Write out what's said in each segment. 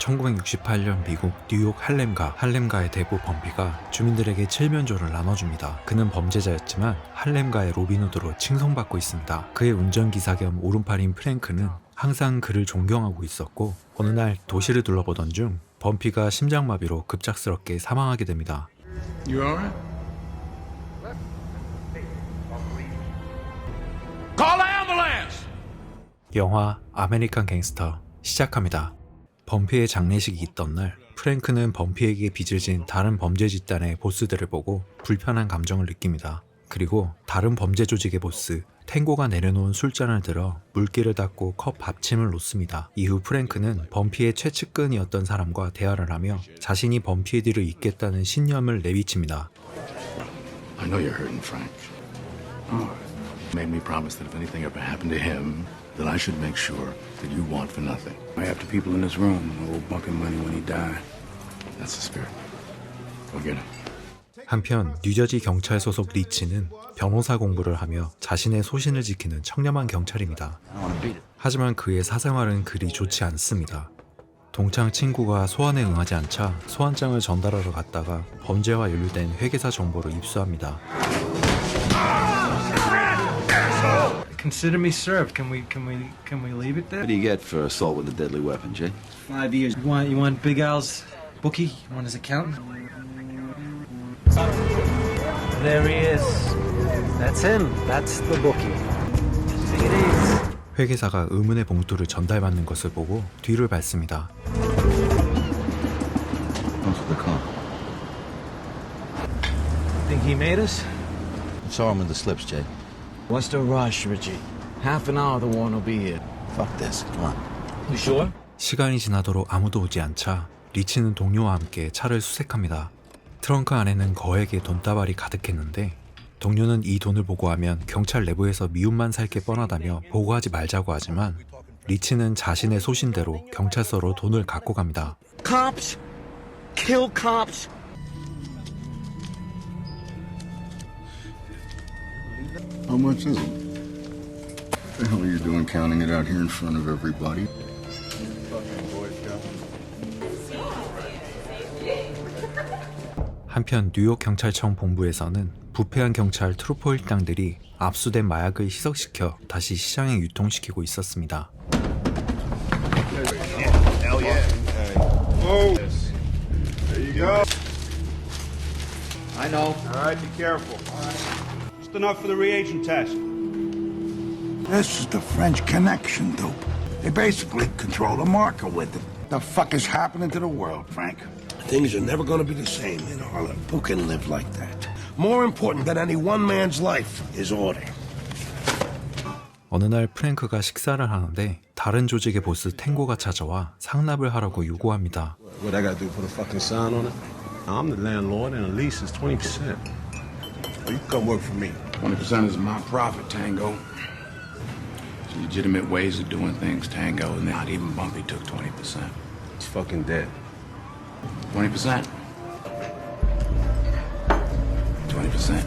1968년 미국 뉴욕 할렘가의 대부 범피가 주민들에게 칠면조를 나눠줍니다. 그는 범죄자였지만 할렘가의 로빈후드로 칭송받고 있습니다. 그의 운전기사 겸 오른팔인 프랭크는 항상 그를 존경하고 있었고, 어느 날 도시를 둘러보던 중 범피가 심장마비로 급작스럽게 사망하게 됩니다. You alright? Call ambulance! 영화 아메리칸 갱스터 시작합니다. 범피의 장례식이 있던 날, 프랭크는 범피에게 빚을 진 다른 범죄 집단의 보스들을 보고 불편한 감정을 느낍니다. 그리고 다른 범죄 조직의 보스 탱고가 내려놓은 술잔을 들어 물기를 닦고 컵 받침을 놓습니다. 이후 프랭크는 범피의 최측근이었던 사람과 대화를 하며 자신이 범피의 뒤를 잇겠다는 신념을 내비칩니다. I know you're hurting, Frank. Made me promise that if anything ever happened to him, then I should make sure that you want for nothing. I have the people in this room who owe bucket money when he died. That's the spirit. Go get him. 한편 뉴저지 경찰 소속 리치는 변호사 공부를 하며 자신의 소신을 지키는 청렴한 경찰입니다. 하지만 그의 사생활은 그리 좋지 않습니다. 동창 친구가 소환에 응하지 않자 소환장을 전달하러 갔다가 범죄와 연루된 회계사 정보를 입수합니다. Consider me served. Can we leave it there? What do you get for assault with a deadly weapon, Jay? 5 years. You want Big Al's bookie? You want his accountant? There he is. That's him. That's the bookie. Take it easy. 회계사가 의문의 봉투를 전달받는 것을 보고 뒤를 밟습니다. What's the car? Think he made us? Saw him in the slips, Jay. What's the rush, Richie? Half an hour, the warrant will be here. Fuck this. Come on. You sure? 시간이 지나도록 아무도 오지 않자 리치는 동료와 함께 차를 수색합니다. 트렁크 안에는 거액의 돈다발이 가득했는데 동료는 이 돈을 보고하면 경찰 내부에서 미움만 살 게 뻔하다며 보고하지 말자고 하지만 리치는 자신의 소신대로 경찰서로 돈을 갖고 갑니다. Cops kill cops. How much is it? What the hell are you doing counting it out here in front of everybody? 한편 뉴욕 경찰청 본부에서는 부패한 경찰 트루퍼 일당들이 압수된 마약을 희석시켜 다시 시장에 유통시키고 있었습니다. Hell yeah. Whoa. There you go. I know. All right, be careful. Just enough for the reagent test. This is the French Connection dope. They basically control the market with it. The fuck is happening to the world, Frank? Things are never going to be the same in Harlem. Who can live like that? More important than any one man's life is order. 어느 날 프랭크가 식사를 하는데 다른 조직의 보스 탱고가 찾아와 상납을 하라고 요구합니다. What I gotta do, put a fucking sign on it? I'm the landlord and the lease is 20%. Well, you come work for me. 20% is my profit, Tango. It's legitimate ways of doing things, Tango, and not even Bumpy took 20%. It's fucking dead. 20%. 20%.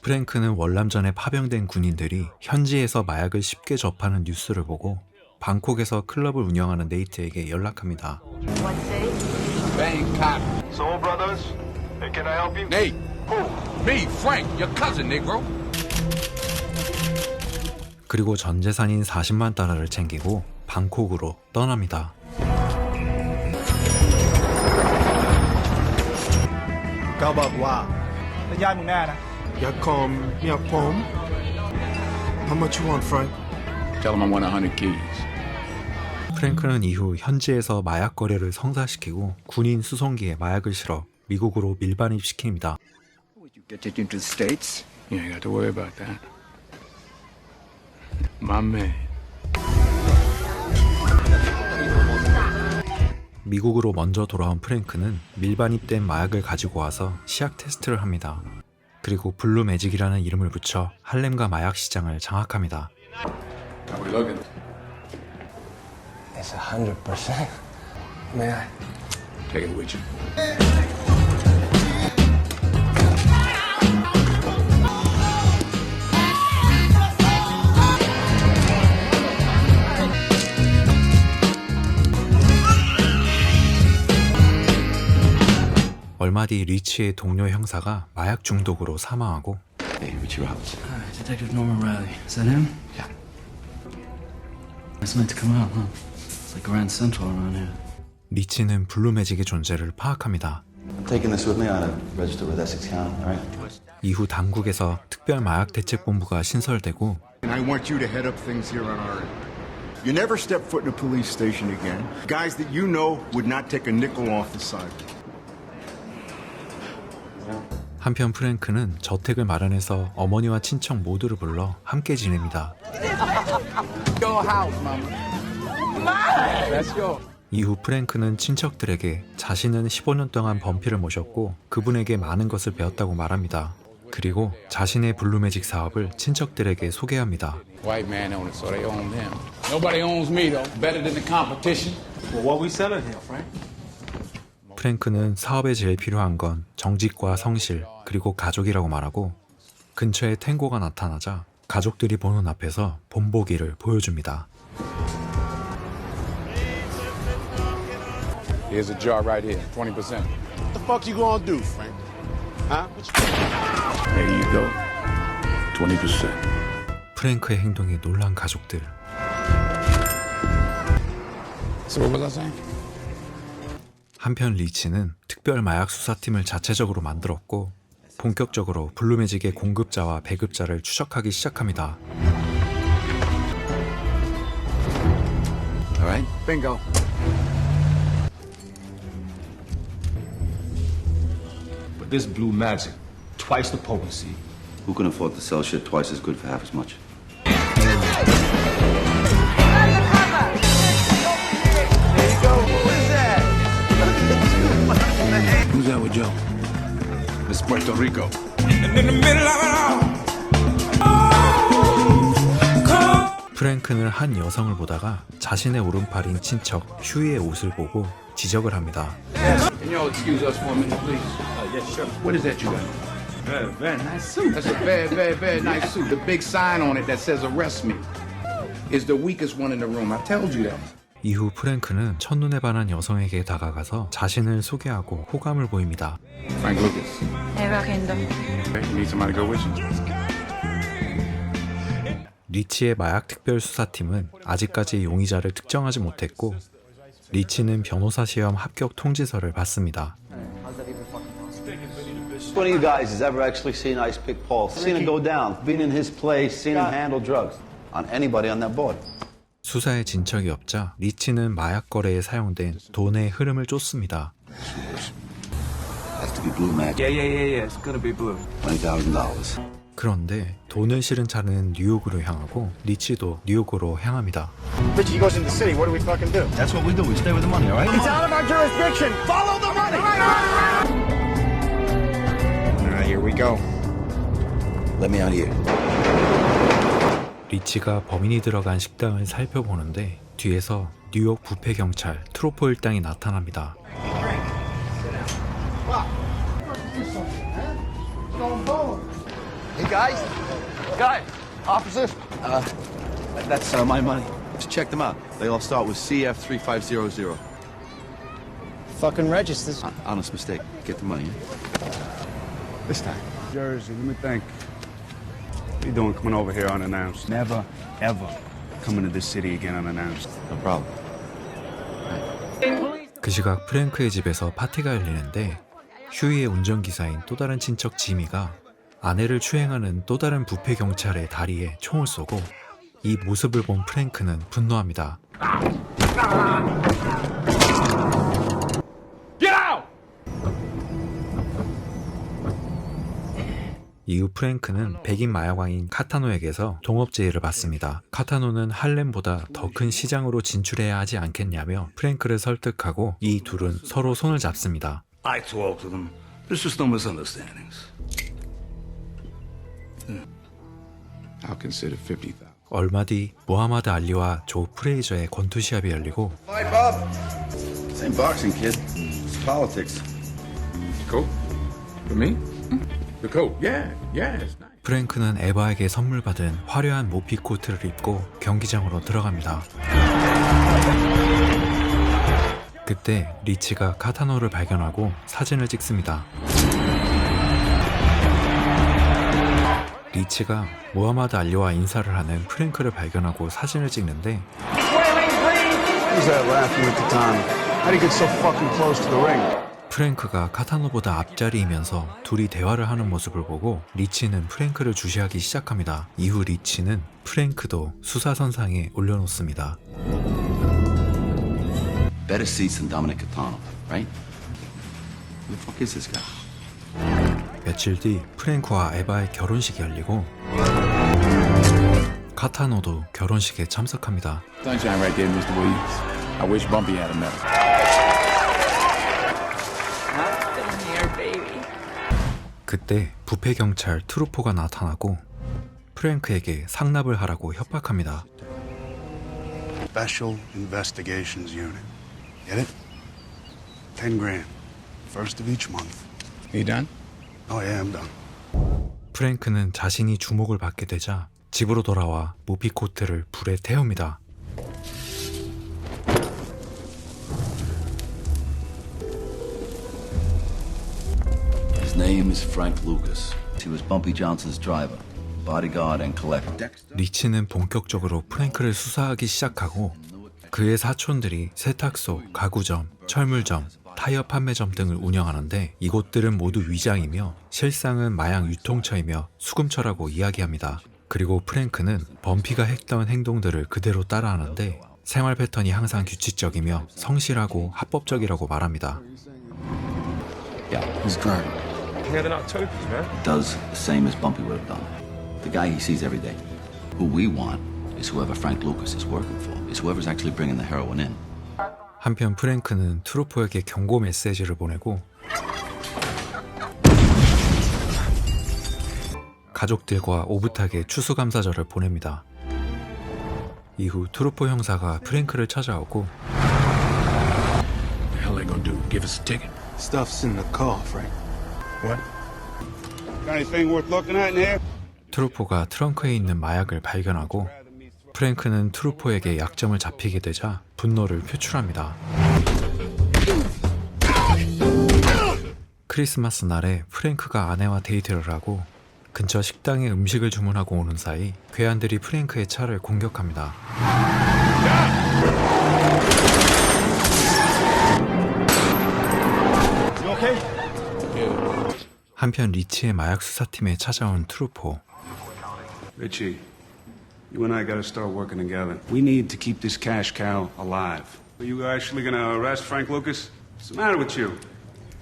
프랭크는 월남전에 파병된 군인들이 현지에서 마약을 쉽게 접하는 뉴스를 보고 방콕에서 클럽을 운영하는 네이트에게 연락합니다. Bangkok. Soul Brothers, can I help you? Nate. Who? Me, Frank, your cousin, Negro. 그리고 전 재산인 40만 달러를 챙기고 방콕으로 떠납니다. Cao bậc wow. Nó dai mùng na nè. Yeah, come, yeah, Pom. How much you want, Frank? Tell him I want 100 keys. 프랭크는 이후 현지에서 마약 거래를 성사시키고 군인 수송기에 마약을 실어 미국으로 밀반입시킵니다. You get it into the States? You ain't got to worry about that. My man. 미국으로 먼저 돌아온 프랭크는 밀반입된 마약을 가지고 와서 시약 테스트를 합니다. 그리고 블루 매직이라는 이름을 붙여 할렘가 마약 시장을 장악합니다. How we looking? It's 100%. May I? Take it with you. 얼마 뒤 리치의 동료 형사가 마약 중독으로 사망하고 Hey, Richie Roberts. Detective Norman Riley. Is that him? Yeah. It's meant to come out, huh? It's like Grand Central around here. 리치는 블루매직의 존재를 파악합니다. I'm taking this with me. I register with Essex County, all right? 이후 당국에서 특별 마약 대책본부가 신설되고 And I want you to head up things here on our end. You never step foot in a police station again. Guys that you know would not take a nickel off the side. 한편 프랭크는 저택을 마련해서 어머니와 친척 모두를 불러 함께 지냅니다. 이후 프랭크는 친척들에게 자신은 15년 동안 범피를 모셨고 그분에게 많은 것을 배웠다고 말합니다. 그리고 자신의 블루매직 사업을 친척들에게 소개합니다. White man own it, so they own him. Nobody owns me though. Better than the competition. Well, what we selling here, Frank? 프랭크는 사업에 제일 필요한 건 정직과 성실 그리고 가족이라고 말하고 근처에 탱고가 나타나자 가족들이 보는 앞에서 본보기를 보여줍니다. Here's a jar right here, 20%. What the fuck you gonna do, Frank? Huh? There you go. 20%. 프랭크의 행동에 놀란 가족들. So what was I saying? 한편 리치는 특별 마약 수사팀을 자체적으로 만들었고 본격적으로 블루매직의 공급자와 배급자를 추적하기 시작합니다. All right? Bingo. But this blue magic, twice the potency. Who can afford to sell shit twice as good for half as much? Who's that with Joe? It's Puerto Rico. 프랭크는 한 여성을 보다가 자신의 오른팔인 친척 휴이의 옷을 보고 지적을 합니다. Can y'all excuse us for a minute, please? Yes, sure. What is that you got? Very nice suit. That's a very nice suit. The big sign on it that says arrest me is the weakest one in the room. I told you that. 이후 프랭크는 첫눈에 반한 여성에게 다가가서 자신을 소개하고 호감을 보입니다. Frank Lucas. 대박인다. Okay, you need somebody to go with you? 리치의 마약 특별 수사팀은 아직까지 용의자를 특정하지 못했고 리치는 변호사 시험 합격 통지서를 받습니다. Which one of you guys has ever actually seen Ice Pick Paul? Seen him go down, been in his place, seen him handle drugs? On anybody on that board? 수사에 진척이 없자 리치는 마약 거래에 사용된 돈의 흐름을 쫓습니다. Has to be blue magic. Yeah. It's gonna be blue. $20,000. 그런데 돈을 실은 차는 뉴욕으로 향하고 리치도 뉴욕으로 향합니다. Richie goes into the city. What do we fucking do? That's what we do. We stay with the money, all right? It's out of our jurisdiction. Follow the money. All right, here we go. Let me out of here. 리치가 범인이 들어간 식당을 살펴보는데 뒤에서 뉴욕 부패 경찰 트로포 일당이 나타납니다. Hey guys, officers. That's my money. Just check them out. They all start with CF3500. Fucking registers. Honest mistake. Get the money. This time. Jersey, let me think. What are you doing coming over here unannounced? Never, ever come into this city again unannounced. No problem. 그 시각 프랭크의 집에서 파티가 열리는데 휴이의 운전기사인 또 다른 친척 지미가 아내를 추행하는 또 다른 부패 경찰의 다리에 총을 쏘고 이 모습을 본 프랭크는 분노합니다. Get out! 이후 프랭크는 백인 마약왕인 카타노에게서 동업 제의를 받습니다. 카타노는 할렘보다 더 큰 시장으로 진출해야 하지 않겠냐며 프랭크를 설득하고 이 둘은 서로 손을 잡습니다. I talked to them. There's just no misunderstandings. I'll consider 50,000. 얼마 뒤 모하마드 알리와 조 프레이저의 권투 시합이 열리고 Hi, Bob. Same boxing, kid. It's politics. Cool. For me? The coat. Yeah. It's nice. 프랭크는 에바에게 선물 받은 화려한 모피 코트를 입고 경기장으로 들어갑니다. 그때 리치가 카타노를 발견하고 사진을 찍습니다. 리치가 모하마드 알리와 인사를 하는 프랭크를 발견하고 사진을 찍는데 Who's that laughing at the time? How'd he get so fucking close to the ring? 프랭크가 카타노보다 앞자리이면서 둘이 대화를 하는 모습을 보고 리치는 프랭크를 주시하기 시작합니다. 이후 리치는 프랭크도 수사선상에 올려놓습니다. Better seats than Dominic Catano, right? Who the fuck is this guy? 며칠 뒤 프랭크와 에바의 결혼식이 열리고 카타노도 결혼식에 참석합니다. Sunshine right there, Mr. Williams. I wish Bumpy had a medal. 그때 부패 경찰 트루포가 나타나고 프랭크에게 상납을 하라고 협박합니다. Special Investigations Unit. Get it? 10 grand. First of each month. You done? Oh yeah, I'm done. 프랭크는 자신이 주목을 받게 되자 집으로 돌아와 무피 코트를 불에 태웁니다. His name is Frank Lucas. He was Bumpy Johnson's driver, bodyguard and collector. 리치는 본격적으로 프랭크를 수사하기 시작하고 그의 사촌들이 세탁소, 가구점, 철물점, 타이어 판매점 등을 운영하는데 이곳들은 모두 위장이며 실상은 마약 유통처이며 수금처라고 이야기합니다. 그리고 프랭크는 범피가 했던 행동들을 그대로 따라하는데 생활 패턴이 항상 규칙적이며 성실하고 합법적이라고 말합니다. Yeah, he's driving. Handing out turkeys, man. Does the same as Bumpy would have done. The guy he sees every day. Who we want is whoever Frank Lucas is working for. Is whoever's actually bringing the heroin in. 한편 프랭크는 트루포에게 경고 메시지를 보내고 가족들과 오붓하게 추수감사절을 보냅니다. 이후 트루포 형사가 프랭크를 찾아오고 What the hell they gonna do? Give us a ticket? Stuff's in the car, Frank. What? Got anything worth looking at in here? 트루포가 트렁크에 있는 마약을 발견하고 프랭크는 트루포에게 약점을 잡히게 되자 분노를 표출합니다. 크리스마스 날에 프랭크가 아내와 데이트를 하고 근처 식당에 음식을 주문하고 오는 사이 괴한들이 프랭크의 차를 공격합니다. 한편 리치의 마약 수사팀에 찾아온 트루포. Richie, you and I gotta start working together. We need to keep this cash cow alive. Are you actually gonna arrest Frank Lucas? What's the matter with you?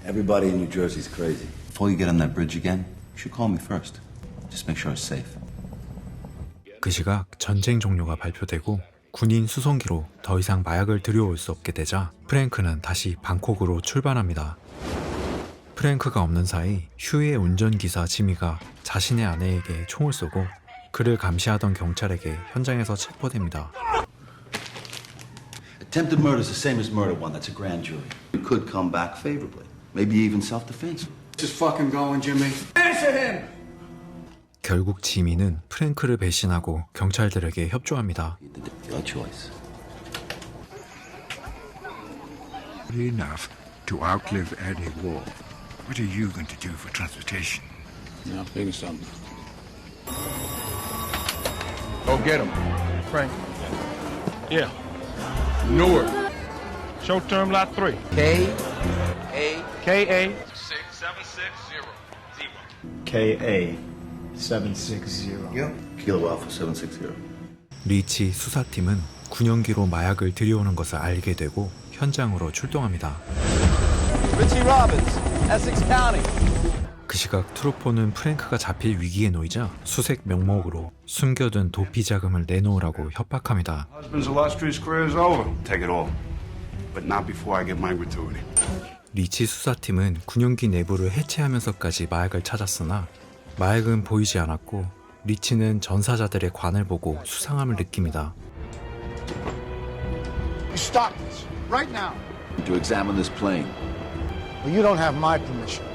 Everybody in New Jersey's crazy. Before you get on that bridge again, you should call me first. Just make sure it's safe. 그 시각 전쟁 종료가 발표되고 군인 수송기로 더 이상 마약을 들여올 수 없게 되자 프랭크는 다시 방콕으로 출발합니다. 프랭크가 없는 사이 휴의 운전기사 지미가 자신의 아내에게 총을 쏘고 그를 감시하던 경찰에게 현장에서 체포됩니다. Attempted murder is the same as murder one. That's a grand jury. You could come back favorably. Maybe even self-defense. Just fucking going, Jimmy. Answer him! 결국 지미는 프랭크를 배신하고 경찰들에게 협조합니다. Your choice. Enough to outlive any war. What are you going to do for transportation? Yeah, I'll figure something. Go get him. Frank. Yeah. Newark. Show term lot 3. KA 760. Kilo Alpha 760. 리치 수사팀은 군용기로 마약을 들여오는 것을 알게 되고 현장으로 출동합니다. Richie Robbins, Essex County. 그 시각 트루포는 프랭크가 잡힐 위기에 놓이자 수색 명목으로 숨겨둔 도피 자금을 내놓으라고 협박합니다. Husband's illustrious career is over. Take it all. But not before I get my gratuity. 리치 수사팀은 군용기 내부를 해체하면서까지 마약을 찾았으나 마약은 보이지 않았고 리치는 전사자들의 관을 보고 수상함을 느낍니다. You stop this right now. To examine this plane. Well, you don't have my permission.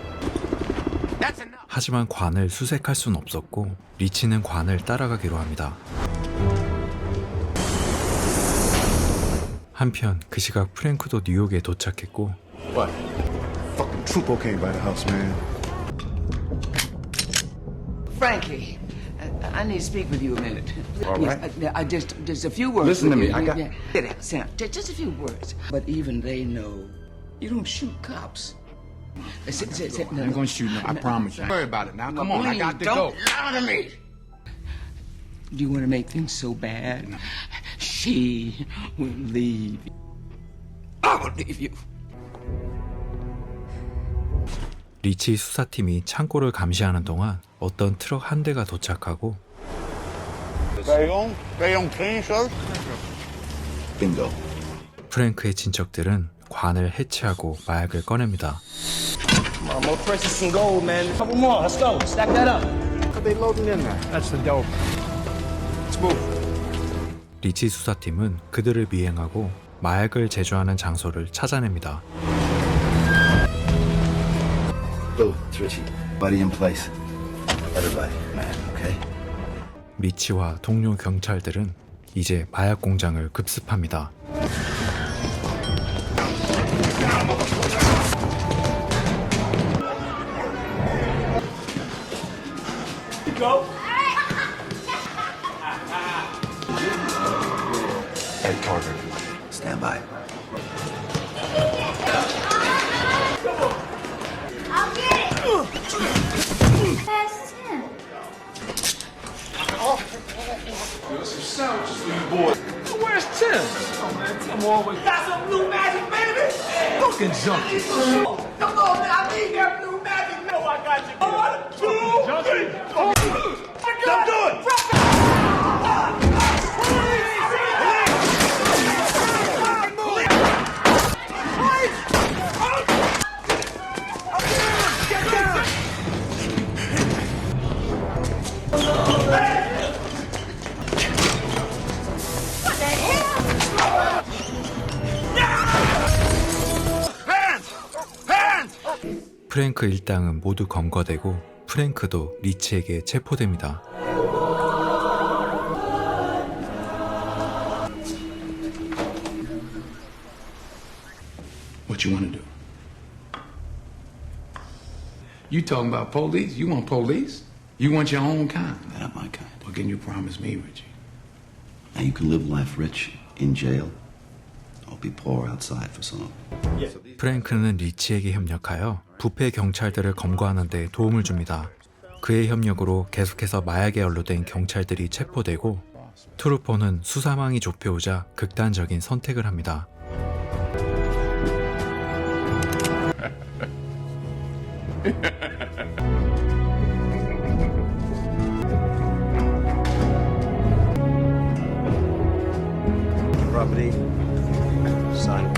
하지만 관을 수색할 수는 없었고 리치는 관을 따라가기로 합니다. 한편 그 시각 프랭크도 뉴욕에 도착했고 What? Fucking trooper came by the house, man. Frankie, I need to speak with you a minute. All right. I just a few words. Listen to with me, you. I got- Sit down, sit down. Just a few words. But even they know you don't shoot cops. I'm gonna shoot no, I promise you. Don't worry about it now. Come on, I got to go. Don't lie to me. Do you want to make things so bad? She will leave. I will leave you. 리치 수사팀이 창고를 감시하는 동안 어떤 트럭 한 대가 도착하고 Bingo. 프랭크의 친척들은 관을 해체하고 마약을 꺼냅니다. Come on, more precious some gold, man. A couple more. Let's go. Stack that up. What they loading in there? That's the dope. Let's move. 리치 수사팀은 그들을 미행하고 마약을 제조하는 장소를 찾아냅니다. Lou, it's Richie. Buddy in place. Everybody, man, okay? 리치와 동료 경찰들은 이제 마약 공장을 급습합니다. Hey, Carter. Stand by. I'll get it! That's him. Where's Tim? Oh, man, Tim always got some blue magic, baby. Fucking junkie. Come on, man. I need that blue magic. No, I got you. 1, 2, 3. Don't do it. 프랭크 일당은 모두 검거되고 프랭크도 리치에게 체포됩니다. What you want to do? You talking about police? You want police? You want your own kind? They're not my kind. Well, can you promise me, Richie? Now you can live life rich in jail, or be poor outside for some. 프랭크는 리치에게 협력하여 부패 경찰들을 검거하는 데 도움을 줍니다. 그의 협력으로 계속해서 마약에 연루된 경찰들이 체포되고 트루퍼는 수사망이 좁혀오자 극단적인 선택을 합니다. Property. Sign.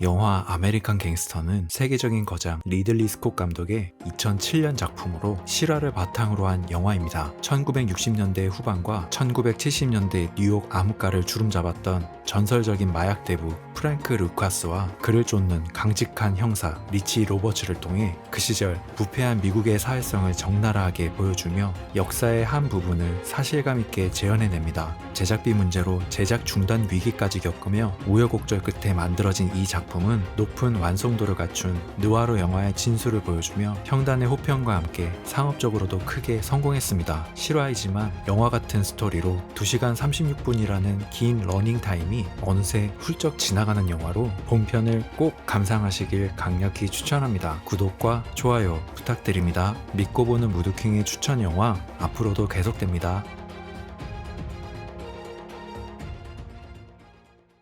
영화 아메리칸 갱스터는 세계적인 거장 리들리 스콧 감독의 2007년 작품으로 실화를 바탕으로 한 영화입니다. 1960년대 후반과 1970년대 뉴욕 암흑가를 주름잡았던 전설적인 마약 대부 프랭크 루카스와 그를 쫓는 강직한 형사 리치 로버츠를 통해 그 시절 부패한 미국의 사회성을 적나라하게 보여주며 역사의 한 부분을 사실감 있게 재현해냅니다. 제작비 문제로 제작 중단 위기까지 겪으며 우여곡절 끝에 만들어진 이 작품은 높은 완성도를 갖춘 느와르 영화의 진수를 보여주며 평단의 호평과 함께 상업적으로도 크게 성공했습니다. 실화이지만 영화 같은 스토리로 2시간 36분이라는 긴 러닝타임이 어느새 훌쩍 지나가는 영화로 본편을 꼭 감상하시길 강력히 추천합니다. 구독과 좋아요 부탁드립니다. 믿고 보는 무드킹의 추천 영화 앞으로도 계속됩니다.